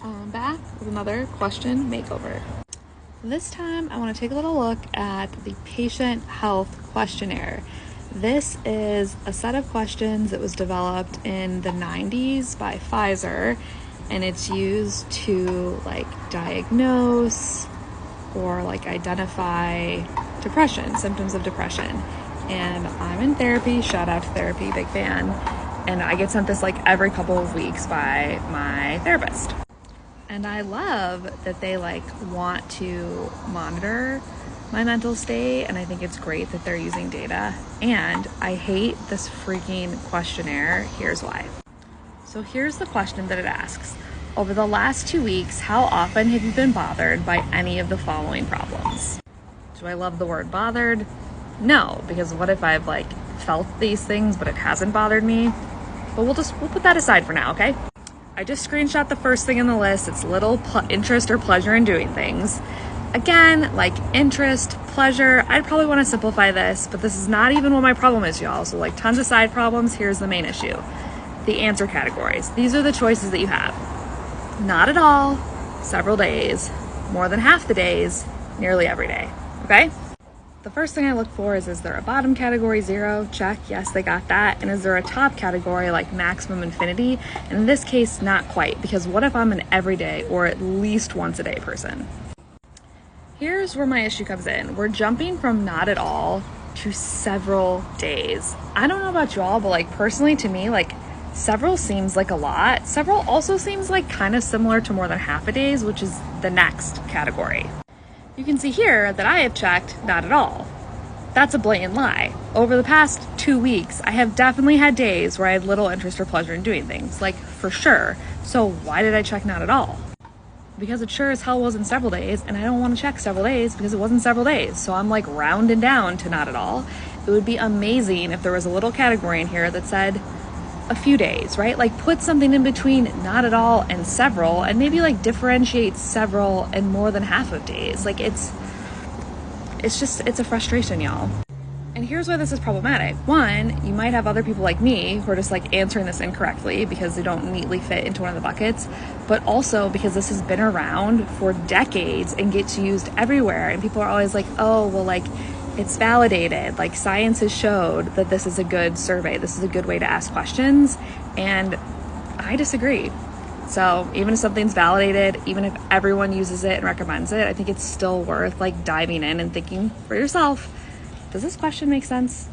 I'm back with another question makeover. This time I want to take a little look at the patient health questionnaire. This is a set of questions that was developed in the 90s by Pfizer, and it's used to diagnose or identify depression, symptoms of depression. And I'm in therapy, shout out to therapy, big fan. And I get sent this every couple of weeks by my therapist. And I love that they want to monitor my mental state, and I think it's great that they're using data. And I hate this freaking questionnaire. Here's why. So here's the question that it asks. Over the last 2 weeks, how often have you been bothered by any of the following problems? Do I love the word bothered? No, because what if I've felt these things but it hasn't bothered me? But we'll put that aside for now, okay? I just screenshot the first thing in the list. It's little interest or pleasure in doing things. Again, interest, pleasure, I'd probably want to simplify this, but this is not even what my problem is, y'all. So tons of side problems. Here's the main issue. The answer categories. These are the choices that you have. Not at all, several days, more than half the days, nearly every day, okay? The first thing I look for is there a bottom category, 0? Check, yes, they got that. And is there a top category maximum infinity? And in this case, not quite, because what if I'm an everyday or at least once a day person? Here's where my issue comes in. We're jumping from not at all to several days. I don't know about y'all, but personally to me, several seems like a lot. Several also seems kind of similar to more than half a days, which is the next category. You can see here that I have checked not at all. That's a blatant lie. Over the past 2 weeks, I have definitely had days where I had little interest or pleasure in doing things, for sure. So why did I check not at all? Because it sure as hell wasn't several days, and I don't want to check several days because it wasn't several days. So I'm rounding down to not at all. It would be amazing if there was a little category in here that said a few days, right? Put something in between not at all and several, and maybe differentiate several and more than half of days. It's a frustration, y'all. And here's why this is problematic. One, you might have other people like me who are just answering this incorrectly because they don't neatly fit into one of the buckets, but also because this has been around for decades and gets used everywhere. And people are always oh, well, it's validated. Science has showed that this is a good survey. This is a good way to ask questions. And I disagree. So even if something's validated, even if everyone uses it and recommends it, I think it's still worth diving in and thinking for yourself, does this question make sense?